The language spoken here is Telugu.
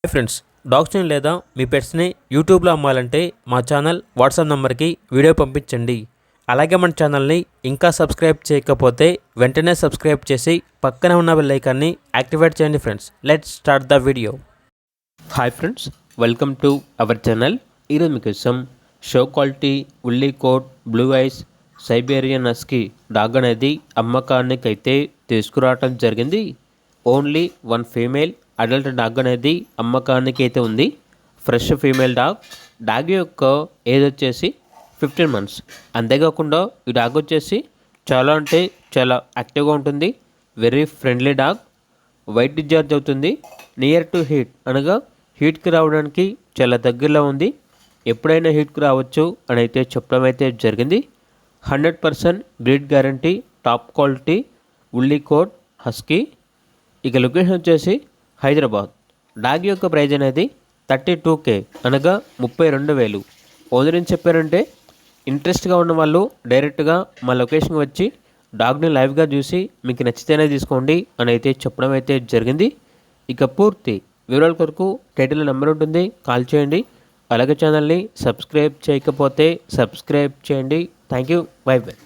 హాయ్ ఫ్రెండ్స్, డాగ్స్ని లేదా మీ పెట్స్ని యూట్యూబ్లో అమ్మాలంటే మా ఛానల్ వాట్సాప్ నెంబర్కి వీడియో పంపించండి. అలాగే మన ఛానల్ని ఇంకా సబ్స్క్రైబ్ చేయకపోతే వెంటనే సబ్స్క్రైబ్ చేసి పక్కనే ఉన్న బెల్ ఐకాన్ని యాక్టివేట్ చేయండి. Friends, let's start the video. Hi friends, welcome to our channel. ఈరోజు మీకోసం show quality woolly coat blue eyes Siberian husky dog అనేది అమ్మకానికి అయితే తీసుకురావటం జరిగింది. Only one female adult dog అనేది అమ్మకానికి అయితే ఉంది. ఫ్రెష్ ఫీమేల్ డాగ్ యొక్క ఏజ్ వచ్చేసి 15 months. అంతేకాకుండా ఈ డాగ్ వచ్చేసి చాలా అంటే చాలా యాక్టివ్గా ఉంటుంది. Very friendly dog. White discharge అవుతుంది. నియర్ టు హీట్ అనగా హీట్కి రావడానికి చాలా దగ్గరలో ఉంది. ఎప్పుడైనా హీట్కి రావచ్చు అని అయితే చెప్పడం అయితే జరిగింది. 100% breed guarantee, top quality woolly coat husky. ఇక లొకేషన్ వచ్చేసి హైదరాబాద్. డాగ్ యొక్క ప్రైజ్ అనేది 32K అనగా 32,000. ఓనర్ చెప్పారంటే ఇంట్రెస్ట్గా ఉన్న వాళ్ళు డైరెక్ట్గా మా లొకేషన్కి వచ్చి డాగ్ని లైవ్గా చూసి మీకు నచ్చితేనే తీసుకోండి అని అయితే చెప్పడం అయితే జరిగింది. ఇక పూర్తి వివరాల కొరకు టైటిల్ నెంబర్ ఉంటుంది, కాల్ చేయండి. అలాగే ఛానల్ని సబ్స్క్రైబ్ చేయకపోతే సబ్స్క్రైబ్ చేయండి. Thank you. By by.